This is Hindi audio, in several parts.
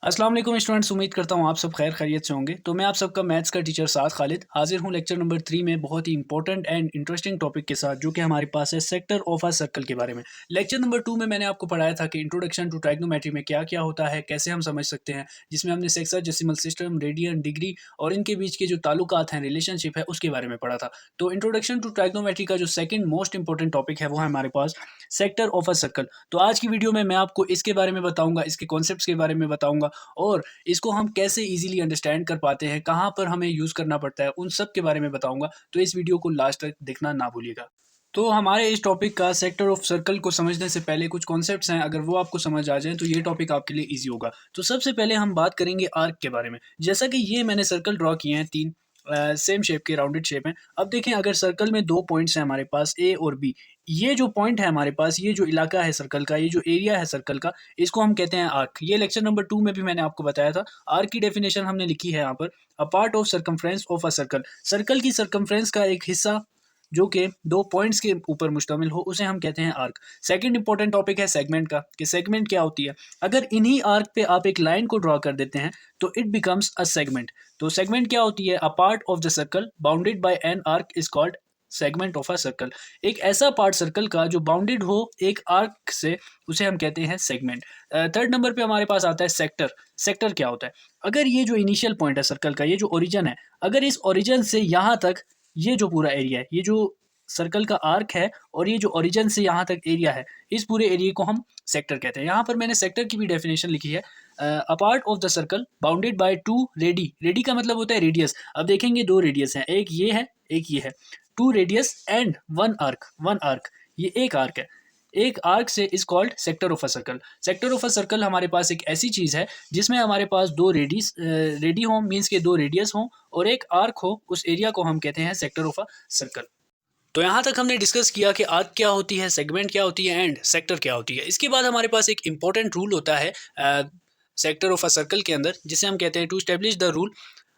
अस्सलाम वालेकुम स्टूडेंट्स, उम्मीद करता हूँ आप सब खैर खैरियत से होंगे। तो मैं आप सबका मैथ्स का टीचर साद खालिद हाजिर हूँ लेक्चर नंबर 3 में बहुत ही इंपॉर्टेंट एंड इंटरेस्टिंग टॉपिक के साथ, जो कि हमारे पास है सेक्टर ऑफ अ सर्कल के बारे में। लेक्चर नंबर 2 में मैंने आपको पढ़ाया था कि इंट्रोडक्शन टू ट्राइग्नोमेट्री में क्या क्या होता है, कैसे हम समझ सकते हैं, जिसमें हमने सेक्साडेसिमल सिस्टम, रेडियन, डिग्री और इनके बीच के जो ताल्लुकात हैं, रिलेशनशिप है, उसके बारे में पढ़ा था। तो इंट्रोडक्शन टू ट्राइग्नोमेट्री का जो सेकंड मोस्ट इंपॉर्टेंट टॉपिक है वो है हमारे पास सेक्टर ऑफ अ सर्कल। तो आज की वीडियो में मैं आपको इसके बारे में बताऊंगा, इसके कॉन्सेप्ट्स के बारे में बताऊंगा और इसको हम कैसे इजीली अंडरस्टैंड कर पाते हैं, कहाँ पर हमें यूज़ करना पड़ता है, उन सब के बारे में बताऊंगा। तो इस वीडियो को लास्ट तक देखना ना भूलिएगा। तो हमारे इस टॉपिक का सेक्टर ऑफ सर्कल को समझने से पहले कुछ कॉन्सेप्ट्स हैं, अगर वो आपको समझ आ जाए तो ये टॉपिक आपके लिए इजी होगा। तो सबसे पहले हम बात करेंगे आर्क के बारे में। जैसा कि ये मैंने सर्कल ड्रॉ किए हैं, तीन सेम शेप के राउंडेड शेप हैं। अब देखें, अगर सर्कल में दो पॉइंट्स हैं हमारे पास, ए और बी, ये जो पॉइंट है हमारे पास, ये जो इलाका है सर्कल का, ये जो एरिया है सर्कल का, इसको हम कहते हैं आर्क। ये लेक्चर नंबर 2 में भी मैंने आपको बताया था। आर्क की डेफिनेशन हमने लिखी है यहाँ पर, a part of circumference of a circle. Circle की सर्कमफ्रेंस का एक हिस्सा जो कि दो पॉइंट्स के ऊपर मुश्तमिल हो, उसे हम कहते हैं आर्क। सेकंड इंपॉर्टेंट टॉपिक है सेगमेंट का, कि सेगमेंट क्या होती है। अगर इन्हीं आर्क पे आप एक लाइन को ड्रॉ कर देते हैं तो इट बिकम्स अ सेगमेंट। तो सेगमेंट क्या होती है? A part of the circle bounded by an arc is called segment of a circle. एक ऐसा पार्ट सर्कल का जो बाउंडेड हो एक आर्क से, उसे हम कहते हैं सेगमेंट। थर्ड नंबर पे हमारे पास आता है सेक्टर। सेक्टर क्या होता है? अगर ये जो इनिशियल पॉइंट है सर्कल का, ये जो ओरिजिन है, अगर इस ओरिजिन से यहाँ तक ये जो पूरा एरिया है, ये जो सर्कल का आर्क है और ये जो ओरिजिन से यहाँ तक एरिया है, इस पूरे एरिया को हम सेक्टर कहते हैं। यहाँ पर मैंने सेक्टर की भी डेफिनेशन लिखी है, a part of the circle bounded by two ready. Ready का मतलब होता है रेडियस। अब देखेंगे दो रेडियस हैं, एक ये है, एक ये है। Two radius and one arc, one arc, ये एक आर्क है। एक आर्क से is called sector of a circle. Sector of a circle हमारे पास एक ऐसी चीज है जिसमें हमारे पास दो रेडियस रेडी हों, मीन्स के दो रेडियस हों, और एक आर्क हो। उस एरिया को हम कहते हैं सेक्टर ऑफ अ सर्कल। तो यहाँ तक हमने डिस्कस किया कि आर्क क्या होती है, सेगमेंट क्या होती है एंड सेक्टर क्या होती है। इसके बाद हमारे पास एक इंपॉर्टेंट रूल होता है सेक्टर ऑफ अ सर्कल के अंदर, जिसे हम कहते हैं to establish the rule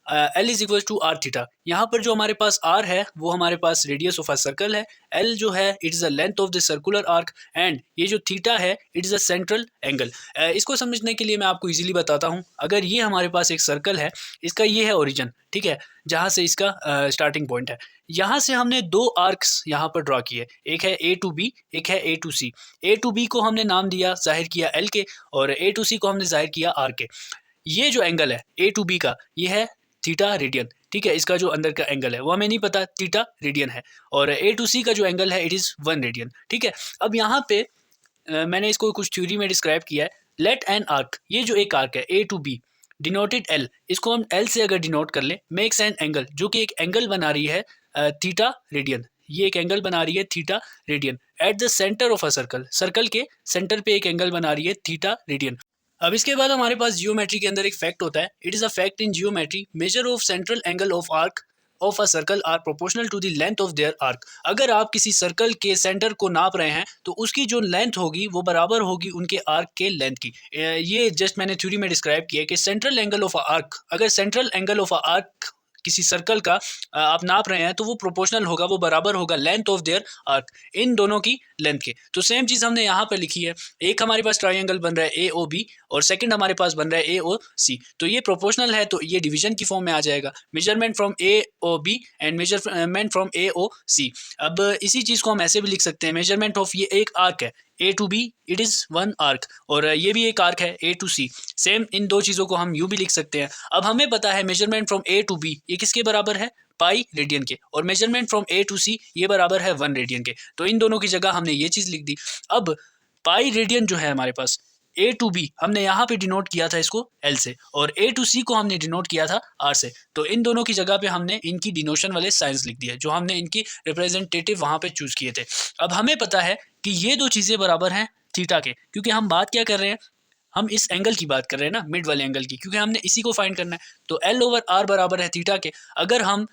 L is equal to R theta. यहाँ पर जो हमारे पास आर है वो हमारे पास रेडियस ऑफ अ सर्कल है, एल जो है it is the length of the circular arc, and ये जो थीटा है it is the central angle. इसको समझने के लिए मैं आपको इजीली बताता हूँ। अगर ये हमारे पास एक सर्कल है, इसका ये है ओरिजिन, ठीक है, जहाँ से इसका स्टार्टिंग पॉइंट है। यहाँ से हमने दो आर्क्स यहाँ पर ड्रॉ किए, एक है ए टू बी, एक है A to C. A to B को हमने नाम दिया, जाहिर किया एल के, और ए टू सी को हमने जाहिर किया आर के। ये जो एंगल है ए टू बी का, ये है थीटा रेडियन, ठीक है। इसका जो अंदर का एंगल है वो हमें नहीं पता, थीटा रेडियन है। और ए टू सी का जो एंगल है इट इज़ 1 रेडियन, ठीक है। अब यहाँ पे मैंने इसको कुछ थ्योरी में डिस्क्राइब किया है। लेट एन आर्क, ये जो एक आर्क है A to B, denoted L, इसको हम एल से अगर डिनोट कर लें, मेक्स एन एंगल, जो कि एक एंगल बना रही है थीटा रेडियन। ये एक एंगल बना रही है theta radian at the centre of a circle. Circle के सेंटर पे एक एंगल बना रही है थीटा रेडियन। अब इसके बाद हमारे पास जियोमेट्री के अंदर एक फैक्ट होता है, it is a fact in geometry, measure of central angle of arc of a circle are proportional to the length of their arc. अगर आप किसी सर्कल के सेंटर को नाप रहे हैं तो उसकी जो लेंथ होगी वो बराबर होगी उनके आर्क के लेंथ की। ये जस्ट मैंने थ्योरी में डिस्क्राइब किया है कि सेंट्रल एंगल ऑफ आर्क, अगर सेंट्रल एंगल ऑफ आर्क किसी सर्कल का आप नाप रहे हैं तो वो प्रोपोर्शनल होगा, वो बराबर होगा लेंथ ऑफ देयर आर्क, इन दोनों की लेंथ के। तो सेम चीज़ हमने यहाँ पर लिखी है। एक हमारे पास ट्राइंगल बन रहा है ए ओ बी, और सेकंड हमारे पास बन रहा है ए ओ सी। तो ये प्रोपोर्शनल है तो ये डिवीजन की फॉर्म में आ जाएगा, measurement from A O B and measurement from A O C. अब इसी चीज़ को हम ऐसे भी लिख सकते हैं, मेजरमेंट ऑफ ये एक आर्क है A to B, it is 1 arc, और ये भी एक आर्क है A to C. Same in दो चीज़ों को हम यूँ भी लिख सकते हैं। अब हमें पता है measurement from A to B ये किसके बराबर है? पाई रेडियन के, और measurement from A to C ये बराबर है 1 रेडियन के। तो इन दोनों की जगह हमने ये चीज़ लिख दी। अब पाई रेडियन जो है हमारे पास, ए टू बी हमने यहाँ पे डिनोट किया था इसको एल से, और ए टू सी को हमने डिनोट किया था आर से। तो इन दोनों की जगह पे हमने इनकी डिनोशन वाले साइंस लिख दिया, जो हमने इनकी रिप्रेजेंटेटिव वहाँ पे चूज़ किए थे। अब हमें पता है कि ये दो चीज़ें बराबर हैं थीटा के, क्योंकि हम बात क्या कर रहे हैं, हम इस एंगल की बात कर रहे हैं ना, मिड वाले एंगल की, क्योंकि हमने इसी को फाइंड करना है। तो एल ओवर आर बराबर है थीटा के। अगर हम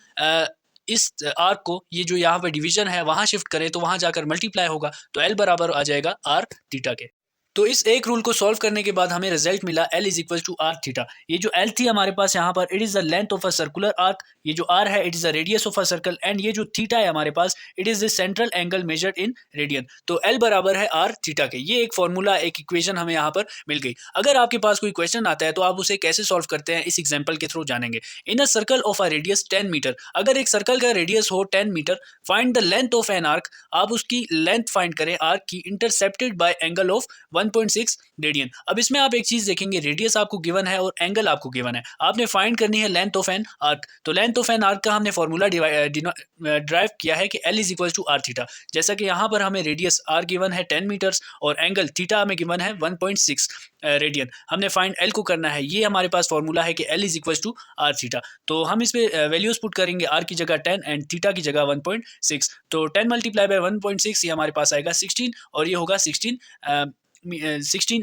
इस आर्क को, ये जो यहाँ पे डिवीजन है, वहाँ शिफ्ट करें तो वहाँ जाकर मल्टीप्लाई होगा, तो एल बराबर आ जाएगा आर थीटा के। तो इस एक रूल को सॉल्व करने के बाद हमें रिजल्ट मिला L is equal to R theta. ये जो L थी हमारे पास यहाँ पर, it is the length of a circular arc, ये जो R है it is the radius of a circle, and ये जो थीटा है हमारे पास, it is the central angle measured in radian. तो L बराबर है R थीटा के। ये एक फॉर्मूला, एक इक्वेशन हमें यहाँ पर मिल गई। अगर आपके पास कोई क्वेश्चन आता है तो आप उसे कैसे सॉल्व करते हैं इस एग्जाम्पल के थ्रू जानेंगे। In a circle of a radius 10 metre, अगर एक सर्कल का रेडियस हो 10 metre, find the length of an arc, आप उसकी लेंथ फाइंड करें आर्क की, intercepted by angle of 1.6 radian. अब इसमें आप एक चीज देखेंगे, रेडियस आपको गिवन है और एंगल आपको गिवन है, आपने फाइंड करनी है लेंथ ऑफ एन आर्क। तो लेंथ ऑफ एन आर्क का हमने फॉर्मूला ड्राइव किया है कि L is equal to R theta. जैसा कि यहाँ पर हमें रेडियस R गिवन है 10 मीटर्स और एंगल थीटा हमें गिवन है 1.6 रेडियन। हमने फाइंड L को करना है, ये हमारे पास फॉर्मूला है कि L is equal to R theta. तो हम इस पे वैल्यूज पुट करेंगे, R की जगह 10 एंड थीटा की जगह 1.6। तो 10 मल्टीप्लाई बाय 1.6, ये हमारे पास आएगा 16 और ये होगा 16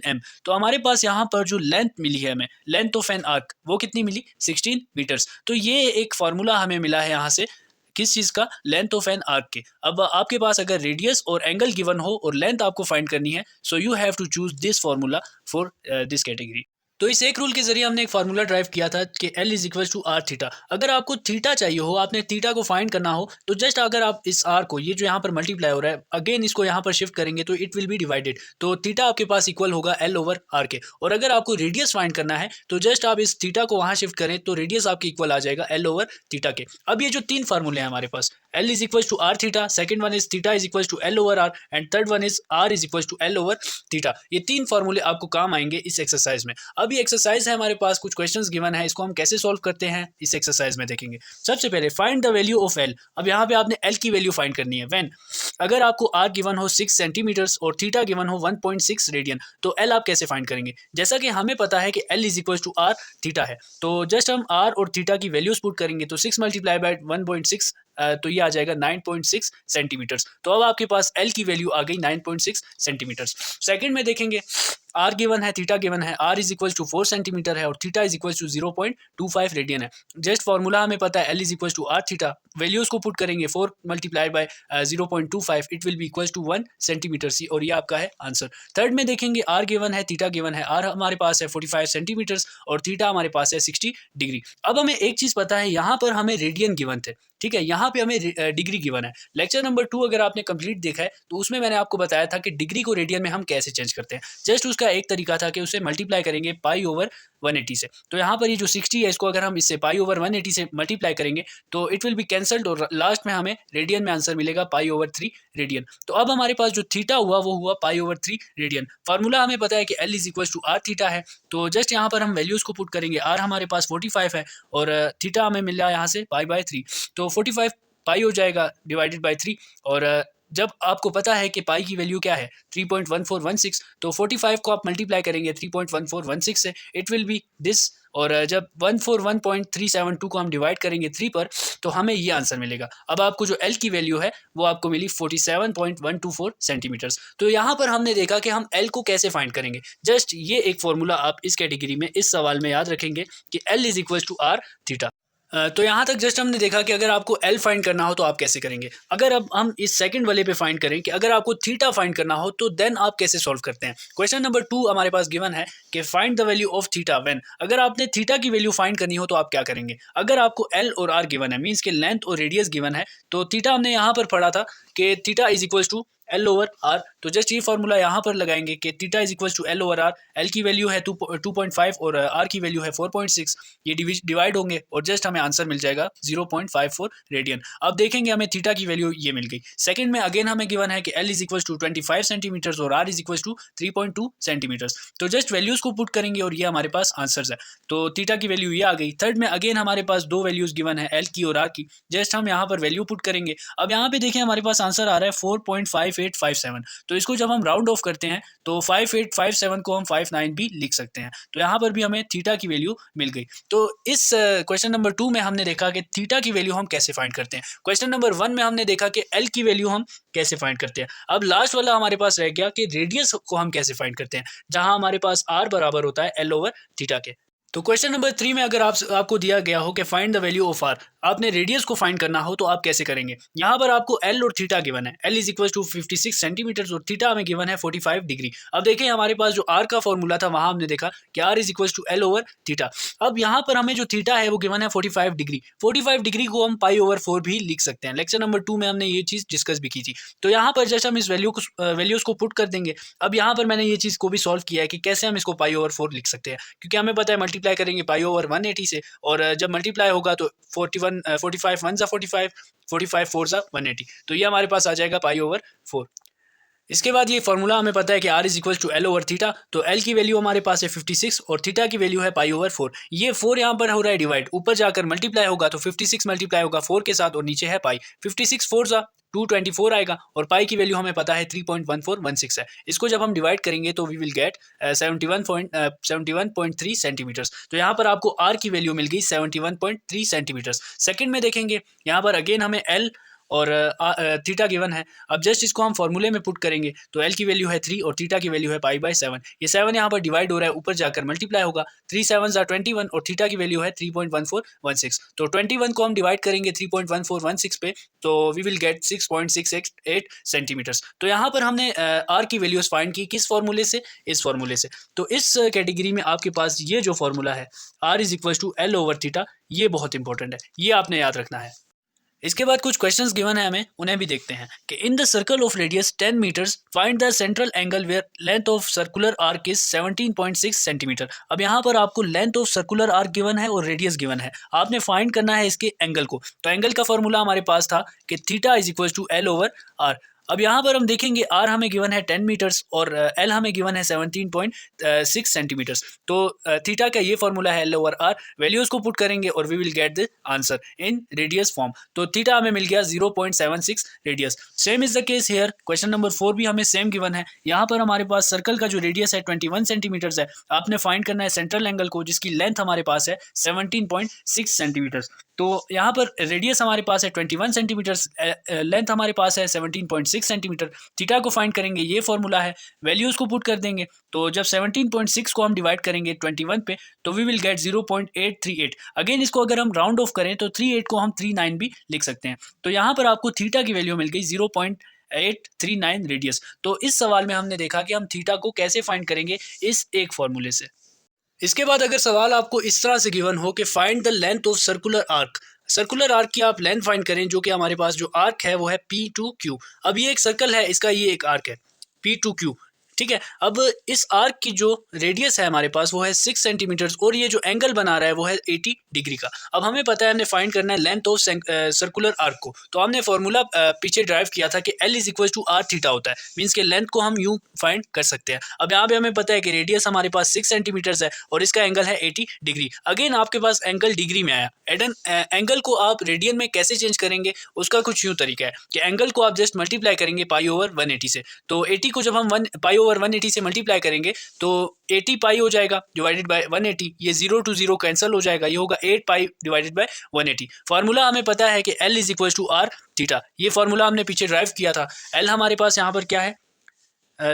m। तो हमारे पास यहाँ पर जो लेंथ मिली है हमें, लेंथ ऑफ एन आर्क, वो कितनी मिली, 16 मीटर्स। तो ये एक फॉर्मूला हमें मिला है यहाँ से, किस चीज़ का, लेंथ ऑफ एन आर्क के। अब आपके पास अगर रेडियस और एंगल गिवन हो और लेंथ आपको फाइंड करनी है, so you have to choose this formula for this category. तो इस एक रूल के जरिए हमने एक फार्मूला ड्राइव किया था कि L is equal to R theta. अगर आपको थीटा चाहिए हो, आपने थीटा को फाइंड करना हो, तो जस्ट अगर आप इस आर को, ये जो यहाँ पर मल्टीप्लाई हो रहा है, अगेन इसको यहाँ पर शिफ्ट करेंगे तो इट विल बी डिवाइडेड। तो थीटा आपके पास इक्वल होगा L ओवर आर के। और अगर आपको रेडियस फाइंड करना है तो जस्ट आप इस थीटा को वहाँ शिफ्ट करें तो रेडियस आपकी इक्वल आ जाएगा L ओवर थीटा के। अब ये जो तीन फार्मूले हैं हमारे पास, L is equal to R theta, second one is theta is equal to L over R, and third one is R is equal to L over theta. ये तीन फार्मूले आपको काम आएंगे इस एक्सरसाइज में। अब ये एक्सरसाइज है, हमारे पास कुछ क्वेश्चंस गिवन है, इसको हम कैसे सॉल्व करते हैं इस एक्सरसाइज में देखेंगे। सबसे पहले find the value of L। अब यहाँ पे आपने L की वैल्यू फाइंड करनी है व्हेन, अगर आपको R गिवन हो 6 सेंटीमीटर्स और थीटा गिवन हो 1.6 रेडियन, तो L आप कैसे फाइंड करेंगे। जैसा कि हमें पता है कि L is equal to R theta है, तो जस्ट हम R और थीटा की वैल्यूज पुट करेंगे, तो 6 मल्टीप्लाई बाय 1.6, तो ये आ जाएगा 9.6 सेंटीमीटर्स। तो अब आपके पास L की वैल्यू आ गई 9.6 सेंटीमीटर्स। सेकंड में देखेंगे, R गिवन है, थीटा गिवन है, R is equal to 4 centimetre है और theta is equal to 0.25 radian है। जस्ट फॉर्मूला हमें पता है L is equal to R theta, values को पुट करेंगे, 4 multiply by 0.25, it will be equal to 1 centimetre C, और ये आपका है आंसर। थर्ड में देखेंगे, R गिवन है, थीटा गिवन है, R हमारे पास है 45 सेंटीमीटर्स और थीटा हमारे पास है 60 डिग्री। अब हमें एक चीज़ पता है, यहाँ पर हमें रेडियन गिवन थे, ठीक है, यहाँ पे हमें डिग्री गिवन है। लेक्चर नंबर 2 अगर आपने कंप्लीट देखा है तो उसमें मैंने आपको बताया था कि डिग्री को रेडियन में हम कैसे चेंज करते हैं। जस्ट उसका एक तरीका था कि उसे मल्टीप्लाई करेंगे पाई ओवर 180 से। तो यहाँ पर ये जो 60 है, इसको अगर हम इससे पाई ओवर 180 से मल्टीप्लाई करेंगे तो इट विल बी कैंसल्ड और लास्ट में हमें रेडियन में आंसर मिलेगा पाई ओवर 3 रेडियन। तो अब हमारे पास जो थीटा हुआ वो हुआ पाई ओवर 3 रेडियन। फार्मूला हमें पता है कि L is equal to R theta है, तो जस्ट यहाँ पर हम वैल्यूज को पुट करेंगे। R हमारे पास 45 है और थीटा हमें मिला यहाँ से पाई बाय 3, तो 45 पाई हो जाएगा डिवाइडेड बाय 3। और जब आपको पता है कि पाई की वैल्यू क्या है 3.1416, तो 45 को आप मल्टीप्लाई करेंगे 3.1416 से, इट विल बी दिस। और जब 141.372 को हम डिवाइड करेंगे 3 पर, तो हमें ये आंसर मिलेगा। अब आपको जो L की वैल्यू है वो आपको मिली 47.124 सेंटीमीटर्स। तो यहाँ पर हमने देखा कि हम L को कैसे फाइंड करेंगे। जस्ट ये एक फॉर्मूला आप इस कैटेगरी में इस सवाल में याद रखेंगे कि L is equal to R theta. तो यहाँ तक जस्ट हमने देखा कि अगर आपको L फाइंड करना हो तो आप कैसे करेंगे। अगर अब हम इस सेकंड वाले पे फाइंड करें कि अगर आपको थीटा फाइंड करना हो तो देन आप कैसे सॉल्व करते हैं। क्वेश्चन नंबर 2 हमारे पास गिवन है कि find the value of theta when, अगर आपने थीटा की वैल्यू फाइंड करनी हो तो आप क्या करेंगे। अगर आपको L और R गिवन है, मीन्स के लेंथ और रेडियस गिवन है, तो थीटा हमने यहाँ पर पढ़ा था कि theta is equal to L over R, तो जस्ट ये फॉर्मूला यहाँ पर लगाएंगे कि theta is equal to L over R। L की वैल्यू है 2.5 और R की वैल्यू है 4.6, ये डिवाइड होंगे और जस्ट हमें आंसर मिल जाएगा 0.54 रेडियन। अब देखेंगे हमें थीटा की वैल्यू ये मिल गई। सेकंड में अगेन हमें गिवन है कि L is equal to 25 centimetres और R is equal to 3.2 centimetres, तो जस्ट वैल्यूज को पुट करेंगे और ये हमारे पास आंसर है। तो थीटा की वैल्यू ये आ गई। थर्ड में अगेन हमारे पास दो वैल्यूज गिवन है, L की और R की, जस्ट हम यहाँ पर वैल्यू पुट करेंगे। अब यहाँ पे देखिए हमारे पास आंसर आ रहा है 4.5857, तो इसको जब हम राउंड ऑफ करते हैं तो 5857 को हम 59 भी लिख सकते हैं। तो यहाँ पर भी हमें थीटा की वैल्यू मिल गई। तो इस क्वेश्चन नंबर 2 में हमने देखा कि थीटा की वैल्यू हम कैसे फाइंड करते हैं। क्वेश्चन नंबर 1 में हमने देखा कि L की वैल्यू हम कैसे फाइंड करते हैं। अब लास्ट वाला हमारे पास रह गया कि रेडियस को हम कैसे फाइंड करते हैं, जहां हमारे पास R बराबर होता है L ओवर थीटा के। तो क्वेश्चन नंबर 3 में अगर आपको दिया गया हो कि find the value of R, आपने रेडियस को फाइंड करना हो तो आप कैसे करेंगे। यहाँ पर आपको एल और थीटा गिवन है, L is equal to 56 centimetre और थीटा हमें गिवन है 45 डिग्री। अब देखें हमारे पास जो आर का फॉर्मूला था वहाँ हमने देखा कि R is equal to L over theta. अब यहाँ पर हमें जो थीटा है वो गिवन है 45 डिग्री। 45 डिग्री को हम पाई ओवर 4 भी लिख सकते हैं। लेक्चर नंबर 2 में हमने ये चीज़ डिस्कस भी की थी। तो यहाँ पर जैसे हम इस वैल्यूज़ को पुट कर देंगे। अब यहाँ पर मैंने ये चीज़ को भी सॉल्व किया है कि कैसे हम इसको पाई ओवर 4 लिख सकते हैं, क्योंकि हमें पता है मल्टीप्लाई करेंगे पाई ओवर 180 से, और जब मल्टीप्लाई होगा तो 45 1 ज़ा 45, 45 4 ज़ा 180, तो ये हमारे पास आ जाएगा पाई ओवर 4। इसके बाद ये फॉर्मूला हमें पता है कि R is equal to L over theta, तो एल की वैल्यू हमारे पास है 56 और थीटा की वैल्यू है पाई ओवर 4। ये 4 यहाँ पर हो रहा है डिवाइड, ऊपर जाकर मल्टीप्लाई होगा तो 56 मल्टीप्लाई होगा 4 के साथ और नीचे है पाई। 56 4 ज़ा 224 आएगा और पाई की वैल्यू हमें पता है 3.1416 है। इसको जब हम डिवाइड करेंगे तो वी विल गेट 71.3 सेंटीमीटर्स। तो यहाँ पर आपको आर की वैल्यू मिल गई 71.3 सेंटीमीटर्स। सेकंड में देखेंगे यहाँ पर अगेन हमें एल और थीटा गिवन है। अब जस्ट इसको हम फॉर्मूले में पुट करेंगे तो एल की वैल्यू है 3 और थीटा की वैल्यू है पाई बाई 7। ये 7 यहाँ पर डिवाइड हो रहा है, ऊपर जाकर मल्टीप्लाई होगा, 3 7 ज़ा 21 और थीटा की वैल्यू है 3.1416। तो 21 को हम डिवाइड करेंगे 3.1416 पे तो वी विल गेट 6.668 सेंटीमीटर्स। तो यहाँ पर हमने आर की वैल्यूज फाइंड की किस फॉर्मूले से, इस फॉर्मूले से। तो इस कैटेगरी में आपके पास ये जो फॉर्मूला है R is equal to L over theta, ये बहुत इंपॉर्टेंट है, ये आपने याद रखना है। इसके बाद कुछ क्वेश्चंस गिवन है हमें, उन्हें भी देखते हैं कि in the circle of radius 10 metres find the central angle where length of circular arc is 17.6 centimetre. अब यहाँ पर आपको length of circular arc given है और रेडियस गिवन है, आपने फाइंड करना है इसके एंगल को। तो एंगल का फॉर्मूला हमारे पास था कि theta is equal to L over R. अब यहाँ पर हम देखेंगे आर हमें गिवन है 10 मीटर्स और एल हमें गिवन है 17.6 सेंटीमीटर्स। तो थीटा का ये फॉर्मूला है एल ओवर आर, वैल्यूज को पुट करेंगे और we will get the answer in radius form. तो थीटा हमें मिल गया 0.76 radius. Same is the case here, question number 4 भी हमें सेम गिवन है। यहाँ पर हमारे पास सर्कल का जो रेडियस है 21 सेंटीमीटर्स है, आपने फाइंड करना है सेंट्रल एंगल को जिसकी लेंथ हमारे पास है 17.6 सेंटीमीटर्स। तो यहाँ पर रेडियस हमारे पास है 21 सेंटीमीटर्स, लेंथ हमारे पास है 17.6 सेंटीमीटर। थीटा को फाइंड करेंगे, ये फॉर्मूला है, वैल्यूज़ को पुट कर देंगे। तो जब 17.6 को हम डिवाइड करेंगे 21 पे तो वी विल गेट 0.838। अगेन इसको अगर हम राउंड ऑफ करें तो 38 को हम 39 भी लिख सकते हैं। तो यहाँ पर आपको थीटा की वैल्यू मिल गई 0.839 रेडियस। तो इस सवाल में हमने देखा कि हम थीटा को कैसे फाइंड करेंगे इस एक फॉर्मूले से। इसके बाद अगर सवाल आपको इस तरह से गिवन हो कि find the length of circular arc, circular arc की आप लेंथ फाइंड करें, जो कि हमारे पास जो आर्क है वो है P2Q। अब ये एक सर्कल है, इसका ये एक आर्क है P2Q, ठीक है। अब इस आर्क की जो रेडियस है हमारे पास वो है 6 सेंटीमीटर्स और ये जो एंगल बना रहा है वो है 80 डिग्री का। अब हमें पता है हमने फाइंड करना है लेंथ ऑफ सर्कुलर आर्क को, तो हमने फॉर्मूला पीछे ड्राइव किया था कि L is equal to R theta होता है, मीन्स के लेंथ को हम यूँ फाइंड कर सकते हैं। अब यहाँ पे हमें पता है कि रेडियस हमारे पास 6 सेंटीमीटर्स है और इसका एंगल है 80 डिग्री। अगेन आपके पास एंगल डिग्री में आया, एंगल को आप रेडियन में कैसे चेंज करेंगे उसका कुछ यूँ तरीका है कि एंगल को आप जस्ट मल्टीप्लाई करेंगे पाई ओवर 180 से। तो 80 को जब हम पाई ओवर 180 से मल्टीप्लाई करेंगे तो 80 पाई हो जाएगा डिवाइडेड बाय 180, ये 0 to 0 कैंसिल हो जाएगा, ये होगा 8 पाई डिवाइडेड बाय 180। फार्मूला हमें पता है कि L is equal to R theta, ये फार्मूला हमने पीछे ड्राइव किया था। L हमारे पास यहाँ पर क्या है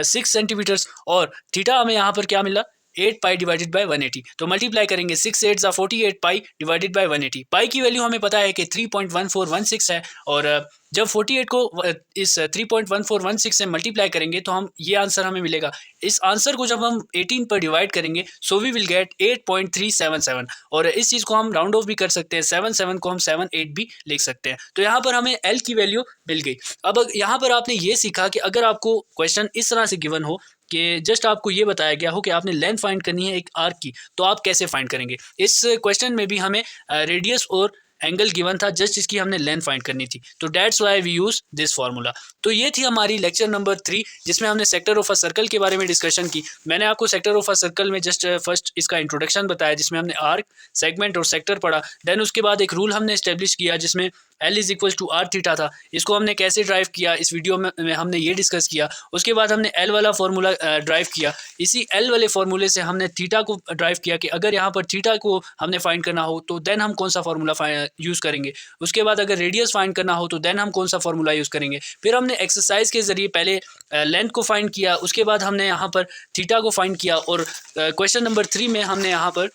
6 सेंटीमीटर्स और थीटा हमें यहाँ पर क्या मिला 8 पाई डिवाइडेड बाय 180। तो मल्टीप्लाई करेंगे 6 8 ज़ा 48 पाई डिवाइडेड बाय 180। पाई की वैल्यू हमें पता है कि 3.1416 है और जब 48 को इस 3.1416 से मल्टीप्लाई करेंगे तो हम ये आंसर हमें मिलेगा। इस आंसर को जब हम 18 पर डिवाइड करेंगे सो वी विल गेट 8.377 और इस चीज़ को हम राउंड ऑफ भी कर सकते हैं, 7 को हम 78 भी लिख सकते हैं। तो यहाँ पर हमें L की वैल्यू मिल गई। अब यहाँ पर आपने ये सीखा कि अगर आपको क्वेश्चन इस तरह से गिवन हो कि जस्ट आपको ये बताया गया हो कि आपने लेंथ फाइंड करनी है एक आर्क की, तो आप कैसे फाइंड करेंगे। इस क्वेश्चन में भी हमें रेडियस और एंगल गिवन था, जस्ट इसकी हमने लेंथ फाइंड करनी थी, तो that's why we use this formula. तो ये थी हमारी लेक्चर नंबर 3 जिसमें हमने सेक्टर ऑफ अ सर्कल के बारे में डिस्कशन की। मैंने आपको सेक्टर ऑफ अ सर्कल में जस्ट फर्स्ट इसका इंट्रोडक्शन बताया जिसमें हमने आर्क, सेगमेंट और सेक्टर पढ़ा। देन उसके बाद एक रूल हमने इस्टेब्लिश किया जिसमें L is equal to R theta था, इसको हमने कैसे ड्राइव किया इस वीडियो में हमने ये डिस्कस किया। उसके बाद हमने L वाला फार्मूला ड्राइव किया, इसी L वाले फार्मूले से हमने थीटा को ड्राइव किया कि अगर यहाँ पर थीटा को हमने फाइंड करना हो तो देन हम कौन सा फार्मूला यूज़ करेंगे। उसके बाद अगर रेडियस फाइंड करना हो तो देन हम कौन सा फार्मूला यूज़ करेंगे। फिर हमने एक्सरसाइज के ज़रिए पहले लेंथ को फाइंड किया, उसके बाद हमने यहाँ पर थीटा को फाइंड किया और क्वेश्चन नंबर 3 में हमने यहाँ पर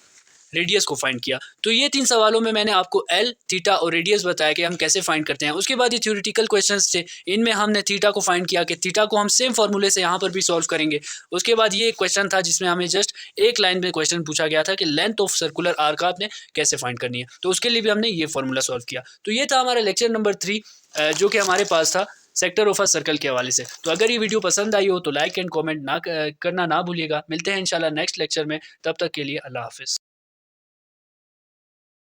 रेडियस को फाइंड किया। तो ये 3 सवालों में मैंने आपको एल, थीटा और रेडियस बताया कि हम कैसे फाइंड करते हैं। उसके बाद ये थ्योरेटिकल क्वेश्चंस थे, इनमें हमने थीटा को फाइंड किया कि थीटा को हम सेम फार्मूले से यहाँ पर भी सॉल्व करेंगे। उसके बाद ये एक क्वेश्चन था जिसमें हमें जस्ट एक लाइन में क्वेश्चन पूछा गया था कि लेंथ ऑफ सर्कुलर आर्क आपने कैसे फाइंड करनी है, तो उसके लिए भी हमने ये फार्मूला सॉल्व किया। तो ये था हमारा लेक्चर नंबर 3 जो कि हमारे पास था सेक्टर ऑफ अ सर्कल के हवाले से। तो अगर ये वीडियो पसंद आई हो तो लाइक एंड कमेंट करना ना भूलिएगा। मिलते हैं इंशाल्लाह नेक्स्ट लेक्चर में, तब तक के लिए अल्लाह हाफिज़।